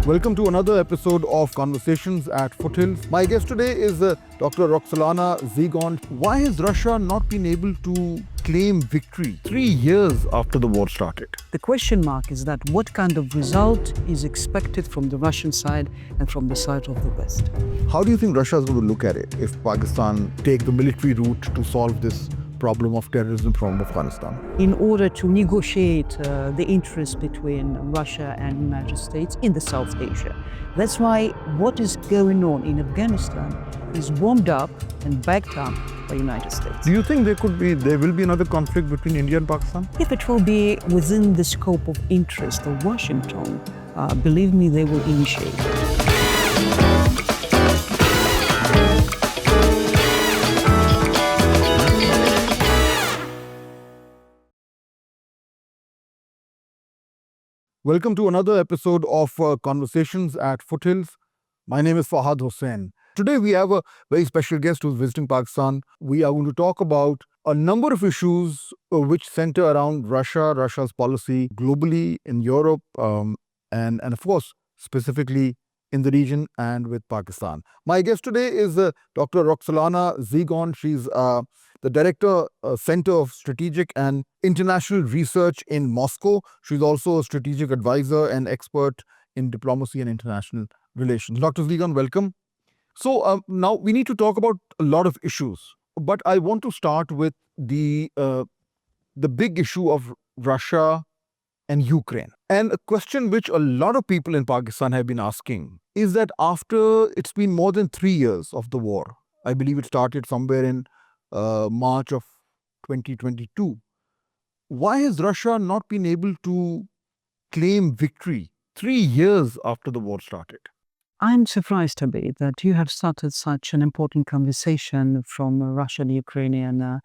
Welcome to another episode of Conversations at Foothills. My guest today is Dr. Roxolana Zigon. Why has Russia not been able to claim victory 3 years after the war started? The question mark is that what kind of result is expected from the Russian side and from the side of the West? How do you think Russia is going to look at it if Pakistan take the military route to solve this problem of terrorism from Afghanistan? In order to negotiate the interest between Russia and United States in the South Asia. That's why what is going on in Afghanistan is warmed up and backed up by United States. Do you think there will be another conflict between India and Pakistan? If it will be within the scope of interest of Washington, believe me, they will initiate it. Welcome to another episode of Conversations at Foothills. My name is Fahd Husain. Today we have a very special guest who's visiting Pakistan. We are going to talk about a number of issues which center around Russia, Russia's policy globally in Europe, and of course, specifically in the region and with Pakistan. My guest today is Dr. Roxolana Zigon. She's the Director, Center of Strategic and International Research in Moscow. She's also a strategic advisor and expert in diplomacy and international relations. Dr. Zigon, welcome. So now we need to talk about a lot of issues, but I want to start with the big issue of Russia and Ukraine. And a question which a lot of people in Pakistan have been asking is that after it's been more than 3 years of the war, I believe it started somewhere in March of 2022, why has Russia not been able to claim victory 3 years after the war started? I'm surprised, Tabi, that you have started such an important conversation from a Russian-Ukrainian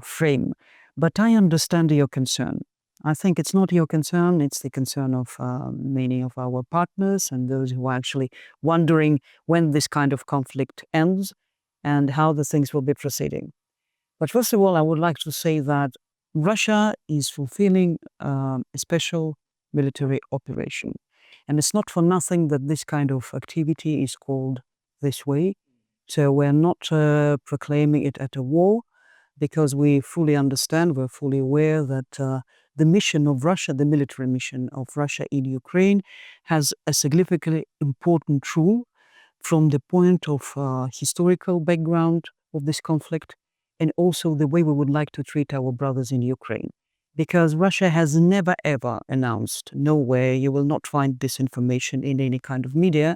frame. But I understand your concern. I think it's not your concern, it's the concern of many of our partners and those who are actually wondering when this kind of conflict ends and how the things will be proceeding. But first of all, I would like to say that Russia is fulfilling a special military operation. And it's not for nothing that this kind of activity is called this way. So we're not proclaiming it as a war, because we fully understand, we're fully aware that the mission of Russia, the military mission of Russia in Ukraine, has a significantly important role from the point of historical background of this conflict and also the way we would like to treat our brothers in Ukraine. Because Russia has never ever announced, nowhere, you will not find this information in any kind of media,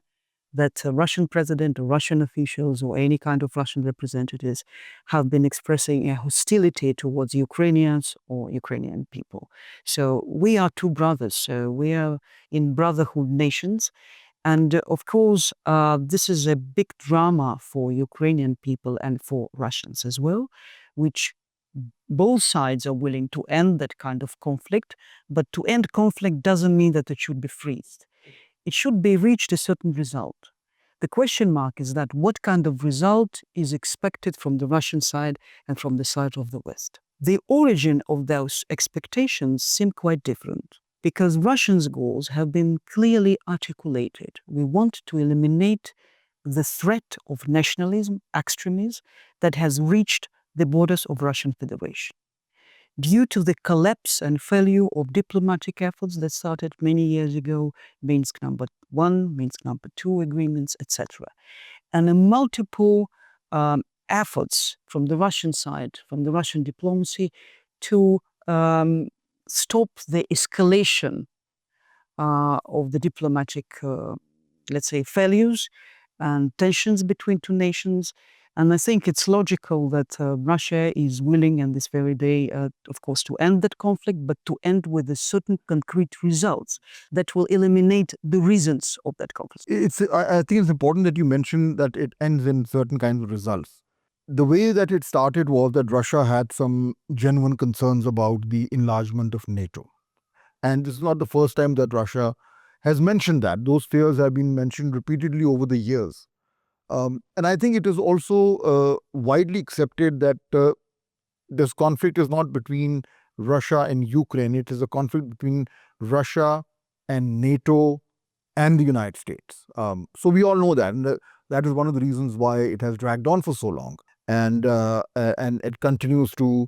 that a Russian president or Russian officials or any kind of Russian representatives have been expressing a hostility towards Ukrainians or Ukrainian people. So we are two brothers, so we are in brotherhood nations. And of course, this is a big drama for Ukrainian people and for Russians as well, which both sides are willing to end that kind of conflict. But to end conflict doesn't mean that it should be freezed. It should be reached a certain result. The question mark is that what kind of result is expected from the Russian side and from the side of the West. The origin of those expectations seem quite different, because Russians' goals have been clearly articulated. We want to eliminate the threat of nationalism, extremism, that has reached the borders of Russian Federation. Due to the collapse and failure of diplomatic efforts that started many years ago, Minsk number 1, Minsk number 2 agreements, etc. And multiple efforts from the Russian side, from the Russian diplomacy, to stop the escalation of the diplomatic, let's say, failures and tensions between two nations. And I think it's logical that Russia is willing in this very day, of course, to end that conflict, but to end with a certain concrete results that will eliminate the reasons of that conflict. I think it's important that you mention that it ends in certain kinds of results. The way that it started was that Russia had some genuine concerns about the enlargement of NATO. And this is not the first time that Russia has mentioned that. Those fears have been mentioned repeatedly over the years. And I think it is also widely accepted that this conflict is not between Russia and Ukraine. It is a conflict between Russia and NATO and the United States. So we all know that, and that is one of the reasons why it has dragged on for so long, and it continues to.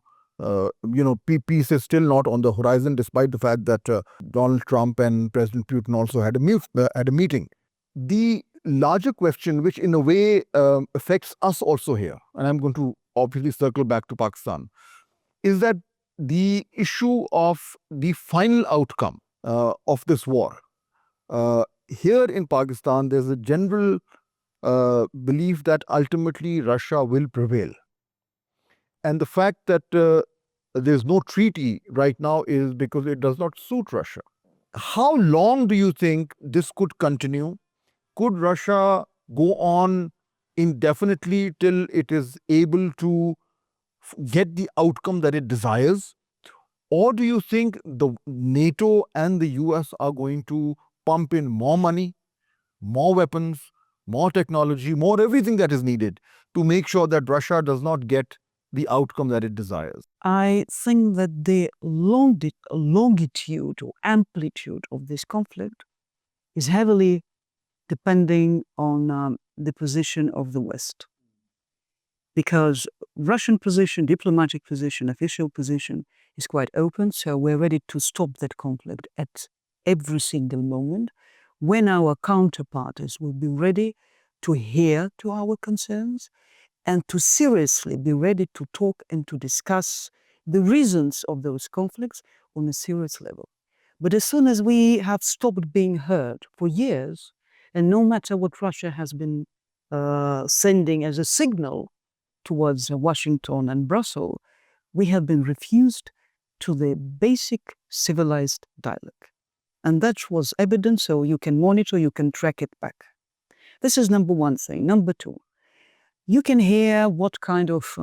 Peace is still not on the horizon, despite the fact that Donald Trump and President Putin also had a meeting. The larger question, which in a way affects us also here, and I'm going to obviously circle back to Pakistan, is that the issue of the final outcome of this war. Here in Pakistan, there's a general belief that ultimately Russia will prevail. And the fact that there's no treaty right now is because it does not suit Russia. How long do you think this could continue? Could Russia go on indefinitely till it is able to get the outcome that it desires? Or do you think the NATO and the US are going to pump in more money, more weapons, more technology, more everything that is needed to make sure that Russia does not get the outcome that it desires? I think that the longitude or amplitude of this conflict is heavily depending on the position of the West. Because Russian position, diplomatic position, official position is quite open, so we're ready to stop that conflict at every single moment when our counterparties will be ready to hear to our concerns and to seriously be ready to talk and to discuss the reasons of those conflicts on a serious level. But as soon as we have stopped being heard for years, and no matter what Russia has been sending as a signal towards Washington and Brussels, we have been refused to the basic civilized dialogue. And that was evident, so you can monitor, you can track it back. This is number one thing. Number two, you can hear what kind of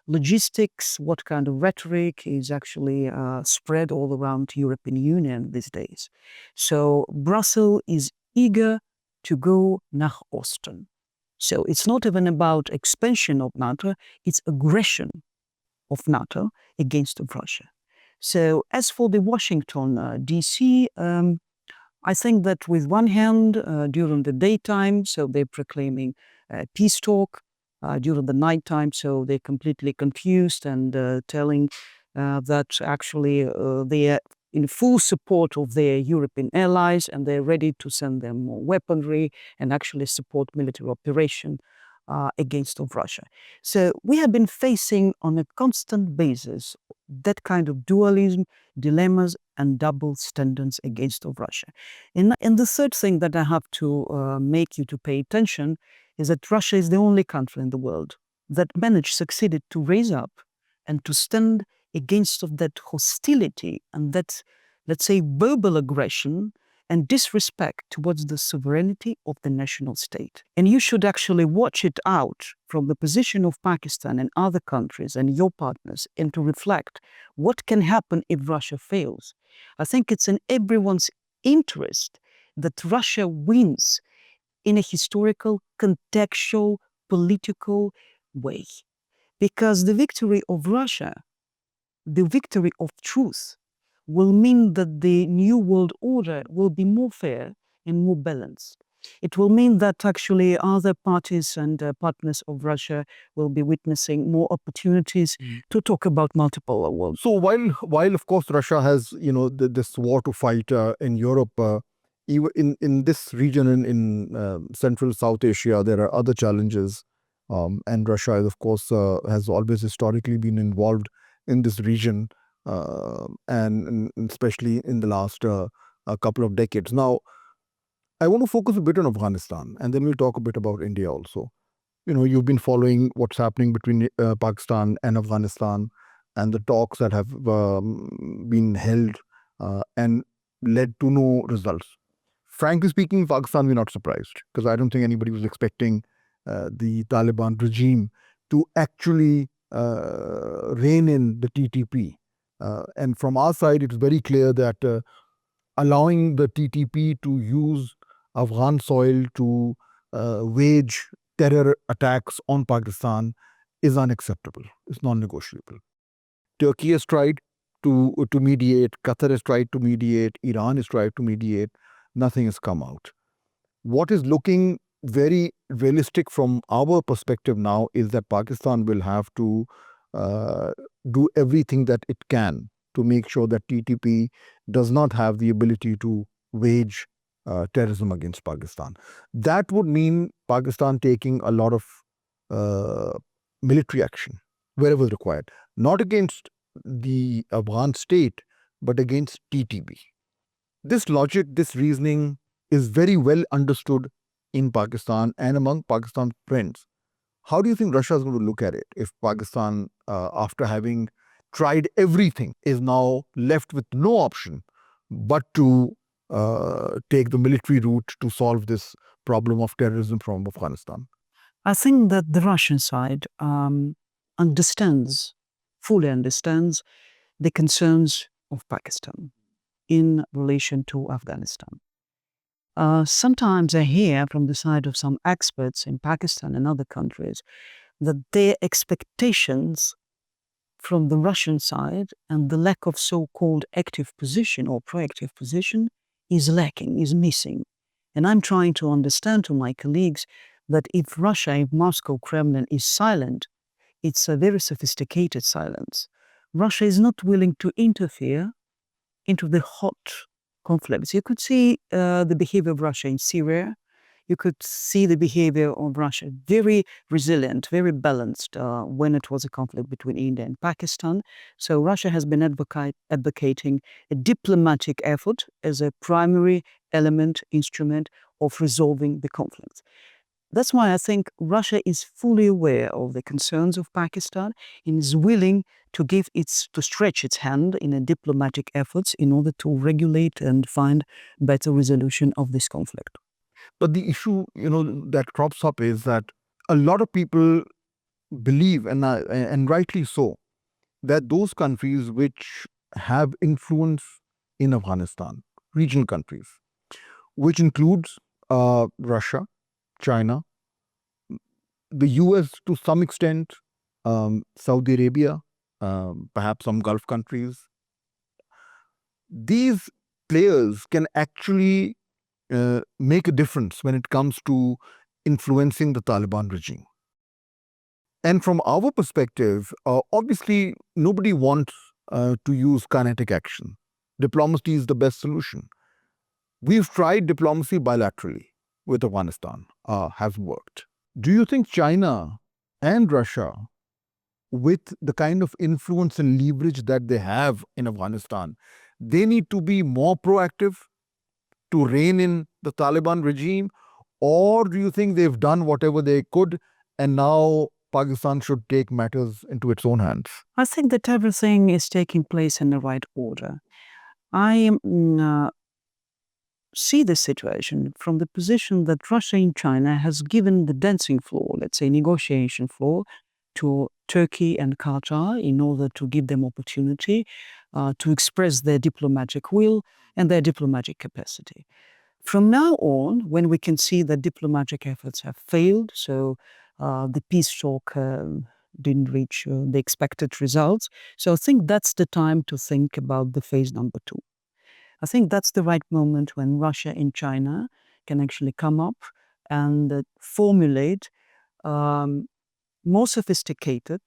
logistics, what kind of rhetoric is actually spread all around European Union these days. So Brussels is eager to go nach Osten. So it's not even about expansion of NATO, it's aggression of NATO against Russia. So as for the Washington, DC, I think that with one hand, during the daytime, so they're proclaiming peace talk, during the nighttime, so they're completely confused and telling that actually they are in full support of their European allies and they're ready to send them more weaponry and actually support military operation against of Russia. So we have been facing on a constant basis that kind of dualism, dilemmas, and double standards against of Russia. And the third thing that I have to make you to pay attention is that Russia is the only country in the world that succeeded to raise up and to stand against of that hostility and that, let's say, verbal aggression and disrespect towards the sovereignty of the national state. And you should actually watch it out from the position of Pakistan and other countries and your partners and to reflect what can happen if Russia fails. I think it's in everyone's interest that Russia wins in a historical, contextual, political way. Because the victory of Russia, the victory of truth, will mean that the new world order will be more fair and more balanced. It will mean that actually other parties and partners of Russia will be witnessing more opportunities to talk about multipolar world. So while of course Russia has this war to fight in Europe, even in this region in Central South Asia, there are other challenges, and Russia of course has always historically been involved in this region, and especially in the last a couple of decades. Now, I want to focus a bit on Afghanistan, and then we'll talk a bit about India also. You've been following what's happening between Pakistan and Afghanistan, and the talks that have been held and led to no results. Frankly speaking, Pakistan, we're not surprised, because I don't think anybody was expecting the Taliban regime to actually rein in the TTP. And from our side, it's very clear that allowing the TTP to use Afghan soil to wage terror attacks on Pakistan is unacceptable. It's non-negotiable. Turkey has tried to mediate, Qatar has tried to mediate, Iran has tried to mediate, nothing has come out. What is looking very realistic from our perspective now is that Pakistan will have to do everything that it can to make sure that TTP does not have the ability to wage terrorism against Pakistan. That would mean Pakistan taking a lot of military action wherever required, not against the Afghan state, but against TTP. This logic, this reasoning is very well understood in Pakistan and among Pakistan friends. How do you think Russia is going to look at it if Pakistan, after having tried everything, is now left with no option but to take the military route to solve this problem of terrorism from Afghanistan? I think that the Russian side fully understands the concerns of Pakistan in relation to Afghanistan. Sometimes I hear from the side of some experts in Pakistan and other countries that their expectations from the Russian side and the lack of so-called active position or proactive position is lacking, is missing. And I'm trying to understand to my colleagues that if Russia, if Moscow, Kremlin is silent, it's a very sophisticated silence. Russia is not willing to interfere into the hot conflicts. You could see the behavior of Russia in Syria. You could see the behavior of Russia very resilient, very balanced when it was a conflict between India and Pakistan. So Russia has been advocating a diplomatic effort as a primary instrument of resolving the conflict. That's why I think Russia is fully aware of the concerns of Pakistan and is willing to stretch its hand in a diplomatic efforts in order to regulate and find better resolution of this conflict. But the issue, that crops up is that a lot of people believe, and rightly so, that those countries which have influence in Afghanistan, regional countries, which includes Russia, China, the US to some extent, Saudi Arabia, perhaps some Gulf countries, these players can actually make a difference when it comes to influencing the Taliban regime. And from our perspective, obviously, nobody wants to use kinetic action. Diplomacy is the best solution. We've tried diplomacy bilaterally with Afghanistan, has worked. Do you think China and Russia, with the kind of influence and leverage that they have in Afghanistan, they need to be more proactive to rein in the Taliban regime? Or do you think they've done whatever they could and now Pakistan should take matters into its own hands? I think that everything is taking place in the right order. I see the situation from the position that Russia and China has given the dancing floor, let's say negotiation floor, to Turkey and Qatar in order to give them opportunity to express their diplomatic will and their diplomatic capacity. From now on, when we can see that diplomatic efforts have failed, so the peace talk didn't reach the expected results, so I think that's the time to think about the phase number 2. I think that's the right moment when Russia and China can actually come up and formulate more sophisticated,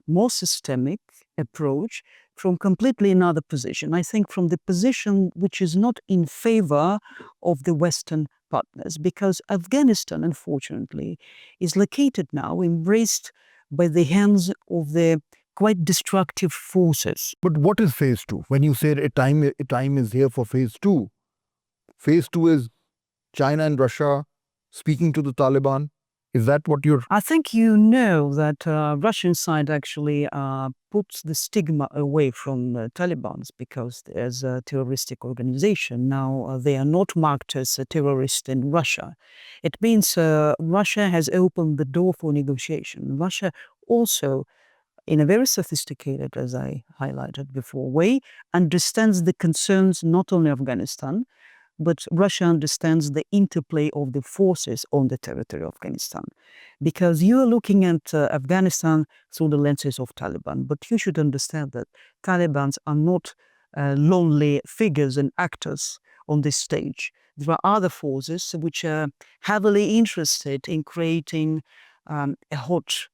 more systemic approach from completely another position. I think from the position which is not in favor of the Western partners, because Afghanistan, unfortunately, is located now, embraced by the hands of the quite destructive forces. But what is phase 2? When you say a time is here for phase 2 is China and Russia speaking to the Taliban. Is that what you're... I think you know that Russian side actually puts the stigma away from Taliban because as a terroristic organization, now they are not marked as a terrorist in Russia. It means Russia has opened the door for negotiation. Russia also, in a very sophisticated, as I highlighted before, way, understands the concerns not only of Afghanistan, but Russia understands the interplay of the forces on the territory of Afghanistan. Because you are looking at Afghanistan through the lenses of Taliban, but you should understand that Talibans are not lonely figures and actors on this stage. there are other forces which are heavily interested in creating a hot,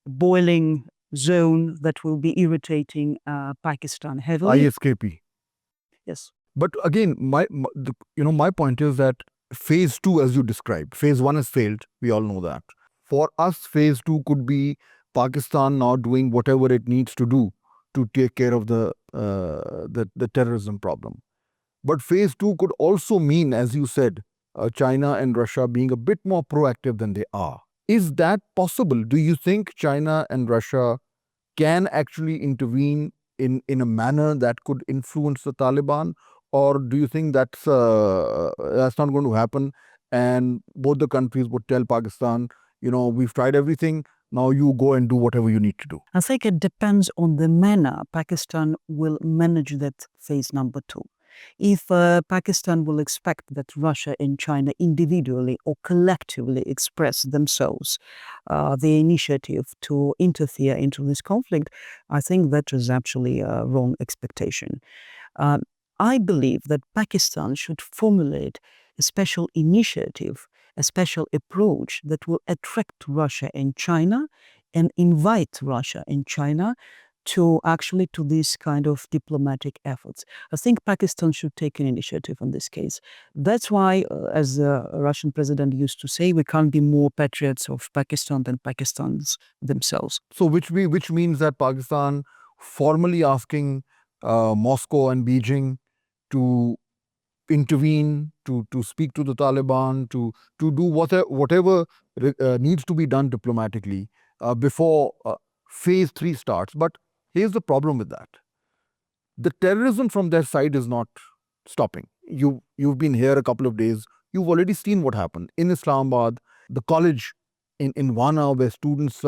boiling zone that will be irritating Pakistan heavily. ISKP. Yes. But again, my point is that phase two, as you described, phase one has failed. We all know that. For us, phase two could be Pakistan now doing whatever it needs to do to take care of the terrorism problem. But phase two could also mean, as you said, China and Russia being a bit more proactive than they are. Is that possible? Do you think China and Russia can actually intervene in a manner that could influence the Taliban? Or do you think that's not going to happen? And both the countries would tell Pakistan, we've tried everything. Now you go and do whatever you need to do. I think it depends on the manner Pakistan will manage that phase number two. If Pakistan will expect that Russia and China individually or collectively express themselves the initiative to interfere into this conflict, I think that is actually a wrong expectation. I believe that Pakistan should formulate a special initiative, a special approach that will attract Russia and China and invite Russia and China to these kind of diplomatic efforts. I think Pakistan should take an initiative in this case. That's why, as the Russian president used to say, we can't be more patriots of Pakistan than Pakistans themselves. So which means that Pakistan formally asking Moscow and Beijing to intervene, to speak to the Taliban, to do whatever needs to be done diplomatically before phase three starts. But here's the problem with that. The terrorism from their side is not stopping. You've been here a couple of days. You've already seen what happened in Islamabad, the college in Wana, where students,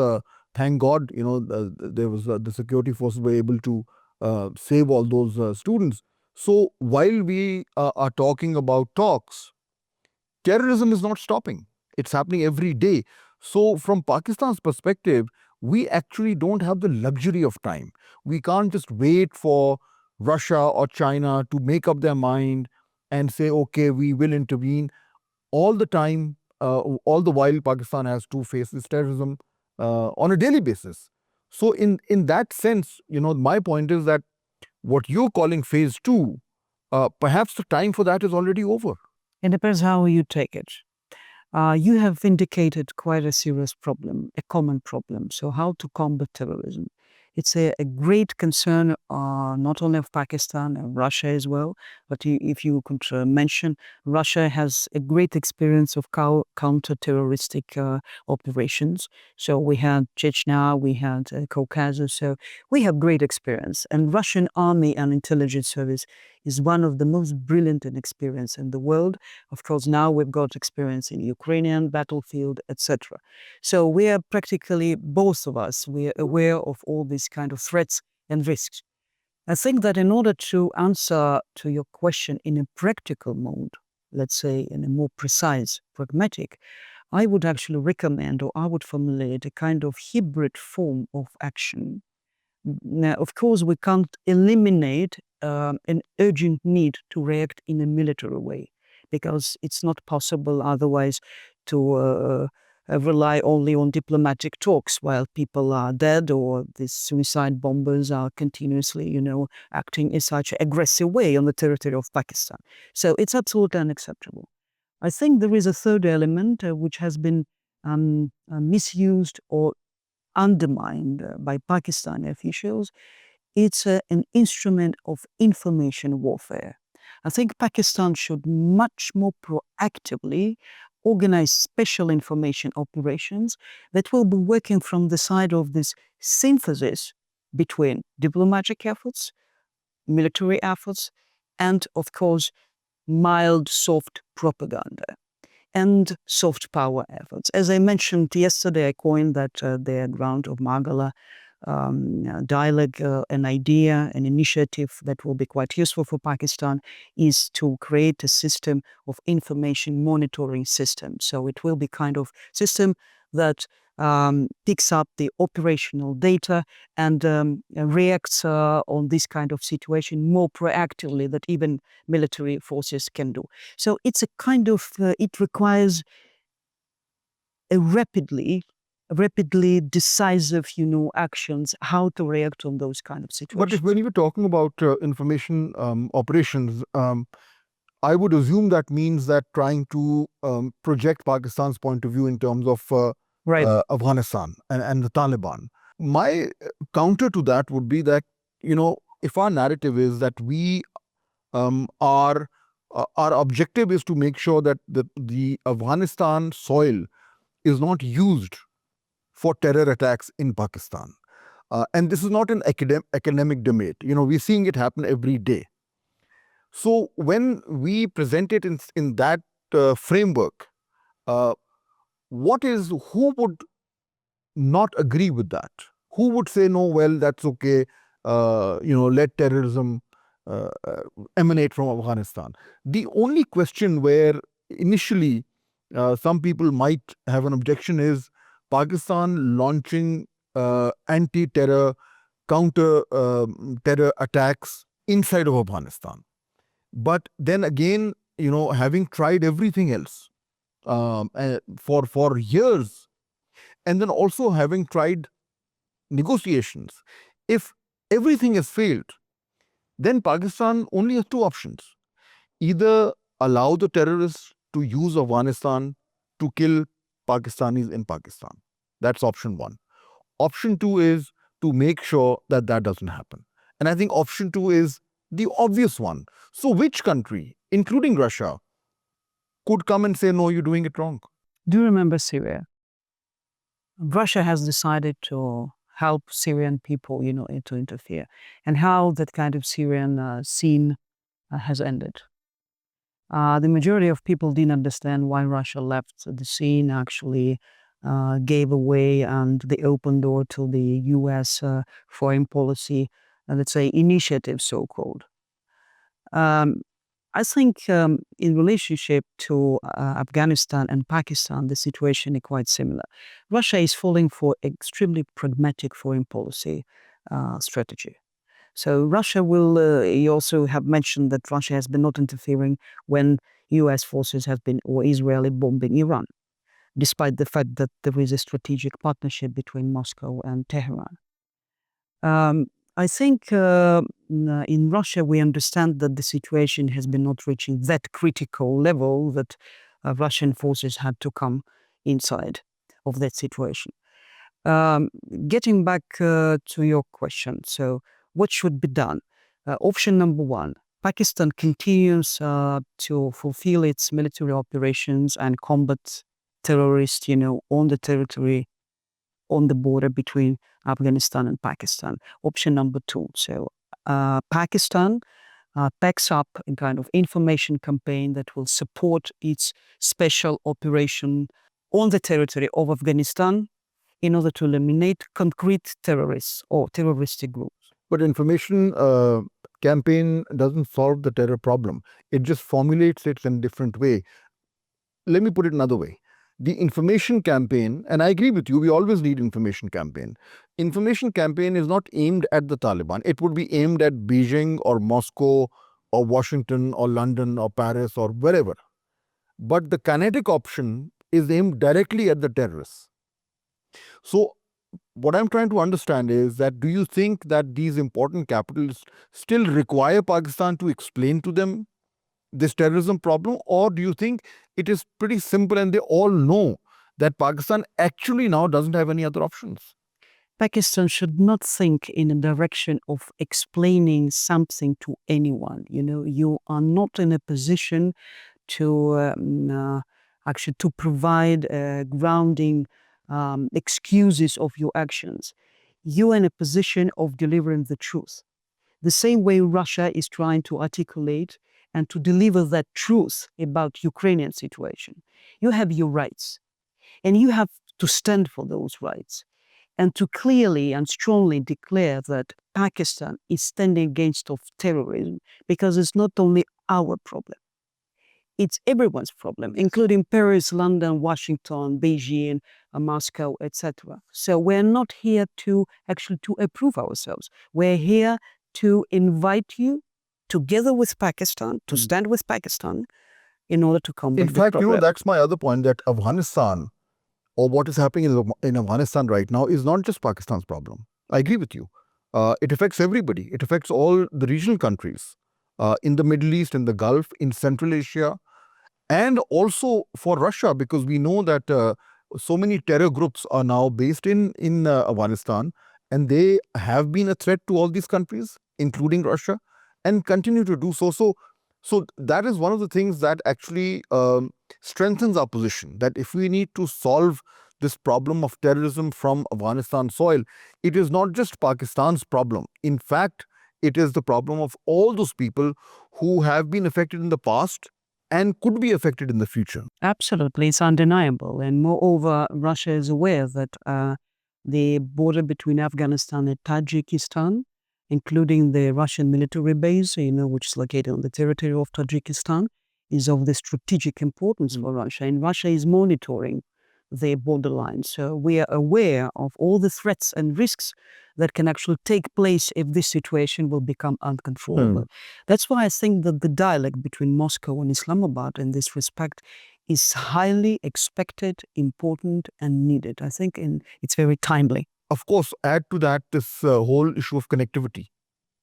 thank God, there was the security forces were able to save all those students. So while we are talking about talks, terrorism is not stopping. It's happening every day. So from Pakistan's perspective, we actually don't have the luxury of time. We can't just wait for Russia or China to make up their mind and say, okay, we will intervene. All the time, all the while, Pakistan has to face this terrorism on a daily basis. So in that sense, my point is that what you're calling phase two, perhaps the time for that is already over. It depends how you take it. You have indicated quite a serious problem, a common problem. So how to combat terrorism? It's a great concern not only of Pakistan and Russia as well, but if you could mention, Russia has a great experience of counter-terroristic operations. So we had Chechnya, we had Caucasus, so we have great experience. And Russian army and intelligence service is one of the most brilliant and experienced in the world. Of course, now we've got experience in Ukrainian battlefield, etc. So we are practically, both of us, we are aware of all these kind of threats and risks. I think that in order to answer to your question in a practical mode, let's say in a more precise, pragmatic, I would actually recommend, or I would formulate a kind of hybrid form of action. Now, of course, we can't eliminate an urgent need to react in a military way, because it's not possible otherwise to rely only on diplomatic talks while people are dead or these suicide bombers are continuously, acting in such an aggressive way on the territory of Pakistan. So it's absolutely unacceptable. I think there is a third element which has been misused or undermined by Pakistani officials. It's an instrument of information warfare. I think Pakistan should much more proactively organize special information operations that will be working from the side of this synthesis between diplomatic efforts, military efforts, and of course, mild, soft propaganda and soft power efforts. As I mentioned yesterday, I coined that the ground of Magala dialogue, an idea, an initiative that will be quite useful for Pakistan is to create a system of information monitoring system. So it will be kind of system that picks up the operational data and reacts on this kind of situation more proactively than even military forces can do. So it's a kind of, it requires a rapidly decisive, actions, how to react on those kind of But situations. when you were talking about information operations, I would assume that means that trying to project Pakistan's point of view in terms of Right. Afghanistan and the Taliban. My counter to that would be that, if our narrative is that we are, our objective is to make sure that the Afghanistan soil is not used for terror attacks in Pakistan. And this is not an academic debate. We're seeing it happen every day. So when we present it in that framework, uh, who would not agree with that? Who would say, no, well, that's okay, let terrorism emanate from Afghanistan? The only question where initially some people might have an objection is Pakistan launching anti-terror, counter-terror attacks inside of Afghanistan. But then again, having tried everything else for years, and then also having tried negotiations, if everything has failed, then Pakistan only has two options: either allow the terrorists to use Afghanistan to kill Pakistanis in Pakistan. That's option one. Option two is to make sure that that doesn't happen. And I think option two is the obvious one. So, which country, including Russia, could come and say, no, you're doing it wrong? Do you remember Syria? Russia has decided to help Syrian people, to interfere, and how that kind of Syrian scene has ended. The majority of people didn't understand why Russia left the scene, actually gave away and the open door to the US foreign policy, let's say, initiative, so-called. I think in relationship to Afghanistan and Pakistan, the situation is quite similar. Russia is falling for extremely pragmatic foreign policy strategy. So Russia will, you also have mentioned that Russia has been not interfering when US forces have been, or Israeli bombing Iran, despite the fact that there is a strategic partnership between Moscow and Tehran. I think in Russia, we understand that the situation has been not reaching that critical level that Russian forces had to come inside of that situation. Getting back to your question, so what should be done? Option number one, Pakistan continues to fulfill its military operations and combat terrorists, on the territory, on the border between Afghanistan and Pakistan. Option number two, so Pakistan backs up a kind of information campaign that will support its special operation on the territory of Afghanistan in order to eliminate concrete terrorists or terroristic groups. But information campaign doesn't solve the terror problem. It just formulates it in a different way. Let me put it another way. The information campaign, and I agree with you, we always need information campaign. Information campaign is not aimed at the Taliban. It would be aimed at Beijing or Moscow or Washington or London or Paris or wherever. But the kinetic option is aimed directly at the terrorists. So what I'm trying to understand is that, do you think that these important capitals still require Pakistan to explain to them this terrorism problem, or do you think it is pretty simple and they all know that Pakistan actually now doesn't have any other options? Pakistan should not think in a direction of explaining something to anyone. You are not in a position to actually to provide grounding excuses of your actions. You are in a position of delivering the truth. The same way Russia is trying to articulate and to deliver that truth about Ukrainian situation. You have your rights, and you have to stand for those rights, and to clearly and strongly declare that Pakistan is standing against of terrorism, because it's not only our problem. it's everyone's problem, including Paris, London, Washington, Beijing, Moscow, etc. So we're not here to actually to approve ourselves. We're here to invite you together with Pakistan, to stand with Pakistan in order to combat In the fact, problem. that's my other point, that Afghanistan, or what is happening in Afghanistan right now, is not just Pakistan's problem. I agree with you. It affects everybody. It affects all the regional countries in the Middle East, in the Gulf, in Central Asia, and also for Russia, because we know that so many terror groups are now based in Afghanistan, and they have been a threat to all these countries, including Russia, and continue to do so. So that is one of the things that actually strengthens our position, that if we need to solve this problem of terrorism from Afghanistan soil, it is not just Pakistan's problem. In fact, it is the problem of all those people who have been affected in the past and could be affected in the future. Absolutely, it's undeniable. And moreover, Russia is aware that the border between Afghanistan and Tajikistan, including the Russian military base, which is located on the territory of Tajikistan, is of the strategic importance for Russia. And Russia is monitoring the borderline. So we are aware of all the threats and risks that can actually take place if this situation will become uncontrollable. That's why I think that the dialogue between Moscow and Islamabad in this respect is highly expected, important, and needed. I think it's very timely. Of course, add to that this whole issue of connectivity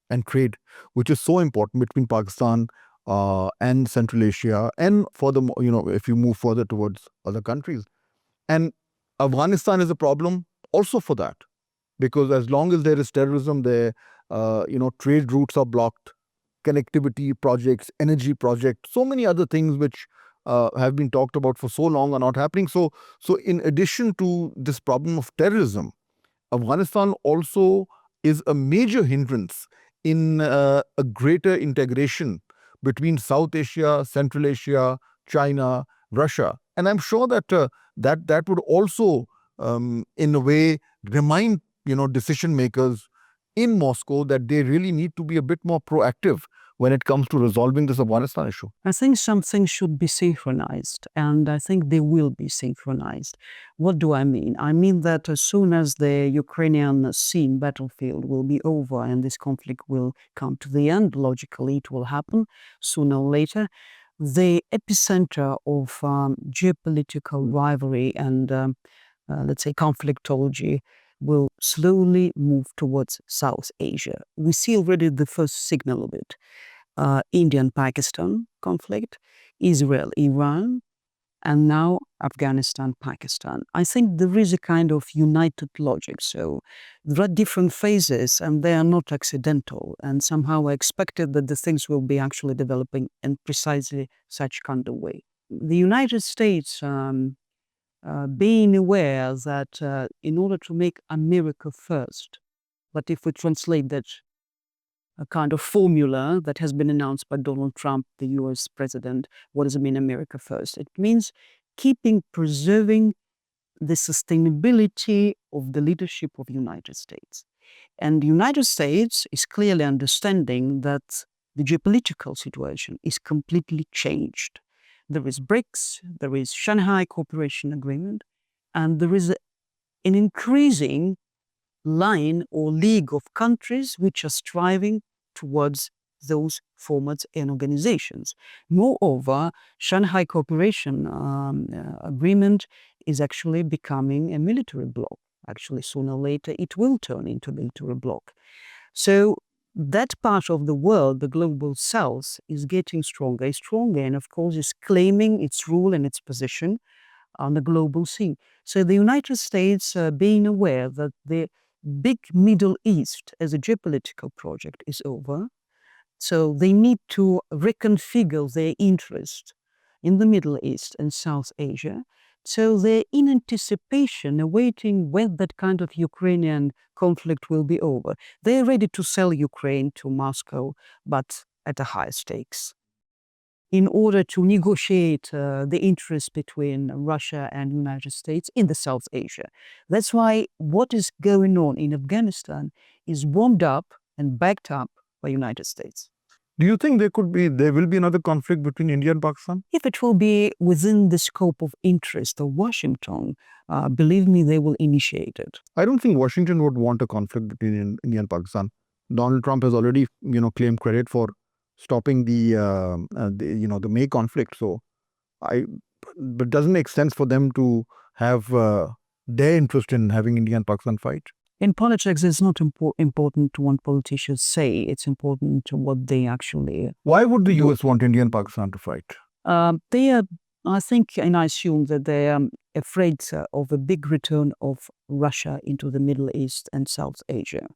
and trade, which is so important between Pakistan and Central Asia, and furthermore, if you move further towards other countries. And Afghanistan is a problem also for that, because as long as there is terrorism there, trade routes are blocked, connectivity projects, energy projects, so many other things which have been talked about for so long are not happening. So in addition to this problem of terrorism, Afghanistan also is a major hindrance in a greater integration between South Asia, Central Asia, China, Russia. And I'm sure that that would also, in a way, remind decision makers in Moscow that they really need to be a bit more proactive when it comes to resolving this Afghanistan issue. I think some things should be synchronized, and I think they will be synchronized. What do I mean? I mean that as soon as the Ukrainian scene battlefield will be over and this conflict will come to the end, logically it will happen sooner or later, the epicenter of geopolitical rivalry and, let's say, conflictology will slowly move towards South Asia. We see already the first signal of it. Indian-Pakistan conflict, Israel-Iran, and now Afghanistan-Pakistan. I think there is a kind of united logic. So there are different phases and they are not accidental. And somehow I expected that the things will be actually developing in precisely such kind of way. The United States, being aware that in order to make America first, but if we translate that a kind of formula that has been announced by Donald Trump, the US president. What does it mean, America first? It means preserving the sustainability of the leadership of the United States. And the United States is clearly understanding that the geopolitical situation is completely changed. There is BRICS, there is Shanghai Cooperation Agreement, and there is an increasing line or league of countries which are striving towards those formats and organizations. Moreover, Shanghai Cooperation Agreement is actually becoming a military bloc. Actually, sooner or later, it will turn into a military bloc. So that part of the world, the global south, is getting stronger, and of course is claiming its role and its position on the global scene. So the United States, being aware that the big Middle East as a geopolitical project is over, so they need to reconfigure their interest in the Middle East and South Asia. So they're in anticipation, awaiting when that kind of Ukrainian conflict will be over. They're ready to sell Ukraine to Moscow, but at a higher stakes, in order to negotiate the interest between Russia and United States in the South Asia. That's why what is going on in Afghanistan is warmed up and backed up by United States. Do you think there will be another conflict between India and Pakistan? If it will be within the scope of interest of Washington, believe me, they will initiate it. I don't think Washington would want a conflict between India and Pakistan. Donald Trump has already, claimed credit for stopping the May conflict. So, but it doesn't make sense for them to have their interest in having India and Pakistan fight. In politics, it's not important what politicians say. It's important what they actually. Why would the US want India and Pakistan to fight? They are, I think, and I assume that they are afraid of a big return of Russia into the Middle East and South Asia.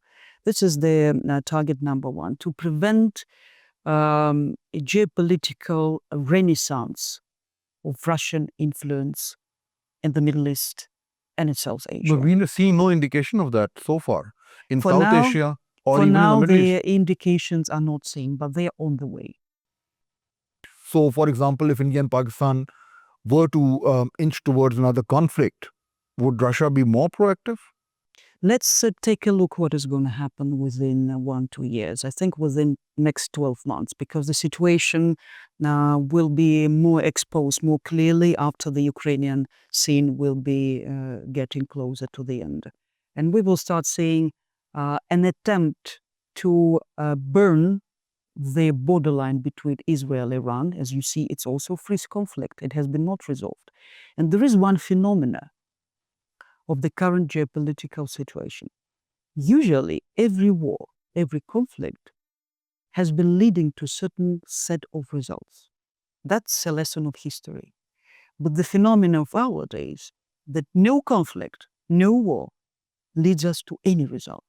This is their target number one, to prevent a geopolitical renaissance of Russian influence in the Middle East and in South Asia. But we're seeing no indication of that so far in For South now- Asia or For even now, in the Middle the East. indications are not seen, but they are on the way. So, for example, if India and Pakistan were to inch towards another conflict, would Russia be more proactive? Let's take a look what is going to happen within 1-2 years. I think within next 12 months, because the situation will be more exposed more clearly after the Ukrainian scene will be getting closer to the end. And we will start seeing an attempt to burn the borderline between Israel and Iran. As you see, it's also a fierce conflict. It has been not resolved. And there is one phenomena of the current geopolitical situation. Usually, every war, every conflict has been leading to a certain set of results. That's a lesson of history. But the phenomenon of our days, that no conflict, no war leads us to any result.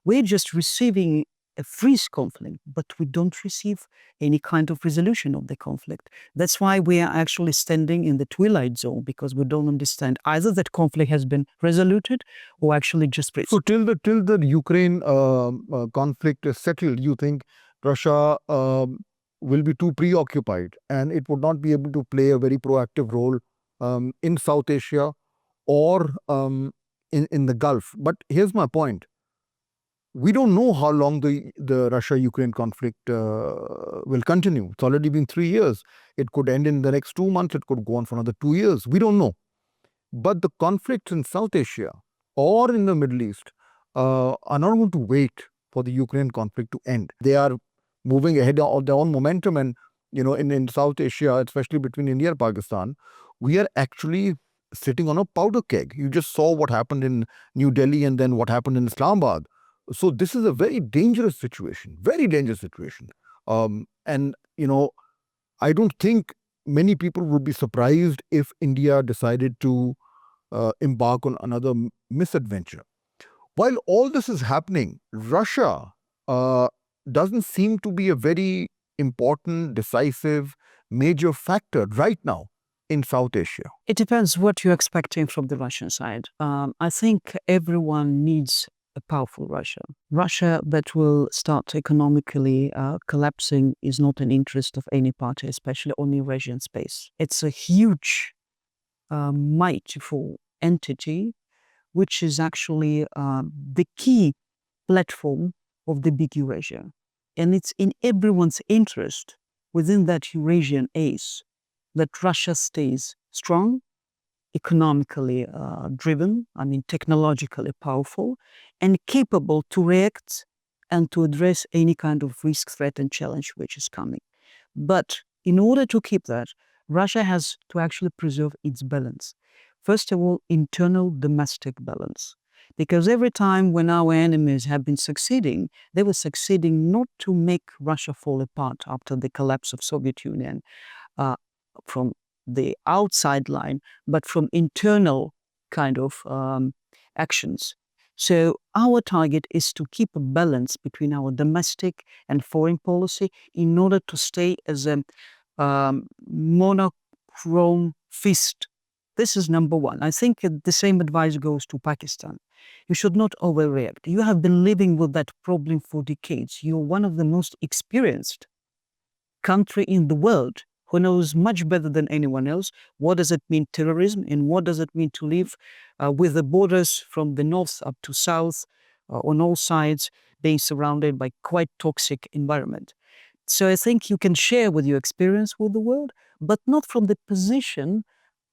We're just receiving a freeze conflict, but we don't receive any kind of resolution of the conflict. That's why we are actually standing in the twilight zone, because we don't understand either that conflict has been resoluted or actually just freeze. So, till the Ukraine conflict is settled, you think Russia will be too preoccupied and it would not be able to play a very proactive role in South Asia or in the Gulf. But here's my point. We don't know how long the Russia-Ukraine conflict will continue. It's already been 3 years. It could end in the next 2 months. It could go on for another 2 years. We don't know. But the conflicts in South Asia or in the Middle East are not going to wait for the Ukraine conflict to end. They are moving ahead of their own momentum. And, in South Asia, especially between India and Pakistan, we are actually sitting on a powder keg. You just saw what happened in New Delhi and then what happened in Islamabad. So this is a very dangerous situation, very dangerous situation. And, I don't think many people would be surprised if India decided to embark on another misadventure. While all this is happening, Russia doesn't seem to be a very important, decisive, major factor right now in South Asia. It depends what you're expecting from the Russian side. I think everyone needs a powerful Russia. Russia that will start economically collapsing is not an interest of any party, especially on the Eurasian space. It's a huge, mightyful entity, which is actually the key platform of the big Eurasia. And it's in everyone's interest within that Eurasian ace that Russia stays strong, economically driven, technologically powerful, and capable to react and to address any kind of risk, threat, and challenge which is coming. But in order to keep that, Russia has to actually preserve its balance. First of all, internal domestic balance. Because every time when our enemies have been succeeding, they were succeeding not to make Russia fall apart after the collapse of Soviet Union from the outside line, but from internal kind of actions. So our target is to keep a balance between our domestic and foreign policy in order to stay as a monochrome fist. This is number one. I think the same advice goes to Pakistan. You should not overreact. You have been living with that problem for decades. You're one of the most experienced country in the world who knows much better than anyone else what does it mean terrorism and what does it mean to live with the borders from the north up to south on all sides being surrounded by quite toxic environment. So I think you can share with your experience with the world, but not from the position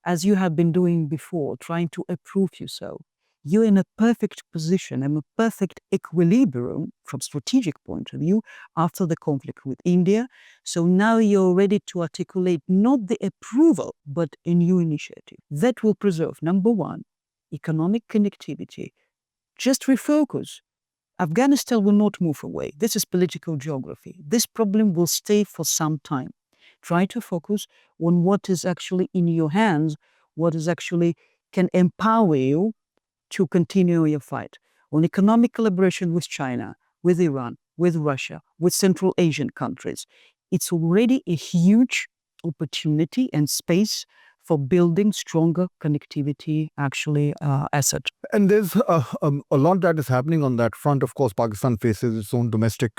as you have been doing before, trying to approve yourself. You're in a perfect position and a perfect equilibrium from strategic point of view after the conflict with India. So now you're ready to articulate not the approval, but a new initiative that will preserve, number one, economic connectivity. Just refocus. Afghanistan will not move away. This is political geography. This problem will stay for some time. Try to focus on what is actually in your hands, what is actually can empower you to continue your fight. On economic collaboration with China, with Iran, with Russia, with Central Asian countries. It's already a huge opportunity and space for building stronger connectivity asset. And there's a lot that is happening on that front. Of course, Pakistan faces its own domestic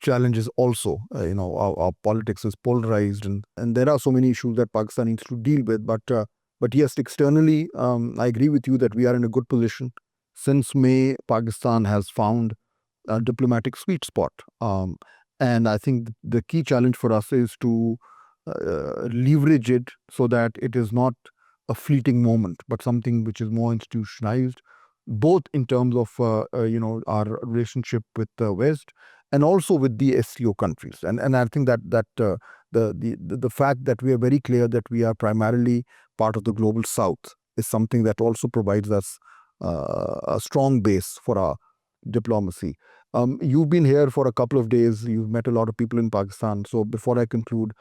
challenges also. Our politics is polarized, and there are so many issues that Pakistan needs to deal with. But yes, externally, I agree with you that we are in a good position. Since May, Pakistan has found a diplomatic sweet spot. And I think the key challenge for us is to leverage it so that it is not a fleeting moment, but something which is more institutionalized, both in terms of our relationship with the West and also with the SCO countries. And I think that the fact that we are very clear that we are primarily part of the global South is something that also provides us a strong base for our diplomacy. You've been here for a couple of days. You've met a lot of people in Pakistan. So before I conclude,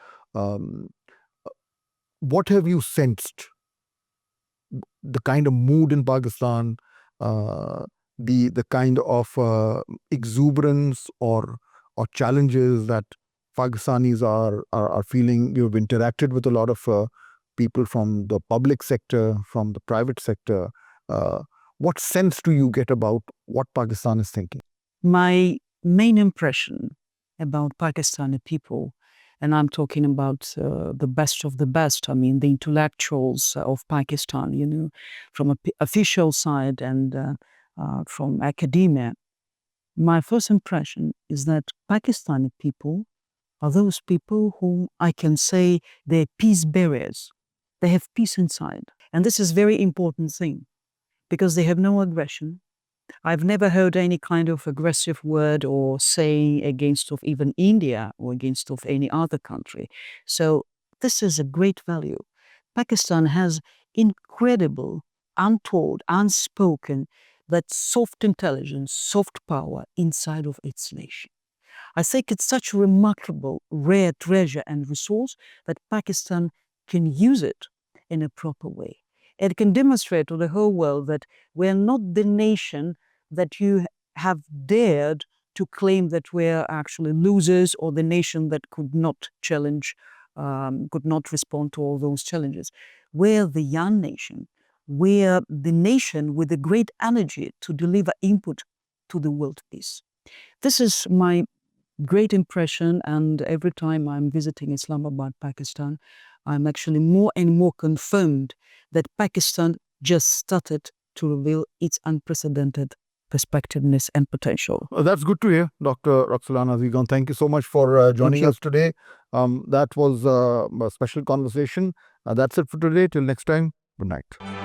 what have you sensed? The kind of mood in Pakistan, the kind of exuberance or challenges that Pakistanis are feeling. You've interacted with a lot of people from the public sector, from the private sector. What sense do you get about what Pakistan is thinking? My main impression about Pakistani people, and I'm talking about the best of the best, I mean, the intellectuals of Pakistan, from an official side and from academia. My first impression is that Pakistani people are those people whom I can say they're peace bearers. They have peace inside. And this is a very important thing because they have no aggression. I've never heard any kind of aggressive word or saying against of even India or against of any other country. So this is a great value. Pakistan has incredible, untold, unspoken, that soft intelligence, soft power inside of its nation. I think it's such a remarkable, rare treasure and resource that Pakistan can use it in a proper way. It can demonstrate to the whole world that we're not the nation that you have dared to claim that we're actually losers or the nation that could not challenge, could not respond to all those challenges. We're the young nation. We're the nation with a great energy to deliver input to the world peace. This is my great impression, and every time I'm visiting Islamabad, Pakistan, I'm actually more and more confirmed that Pakistan just started to reveal its unprecedented perspectiveness and potential. That's good to hear, Dr. Roxolana Zigon. Thank you so much for joining us today. That was a special conversation. That's it for today. Till next time, good night.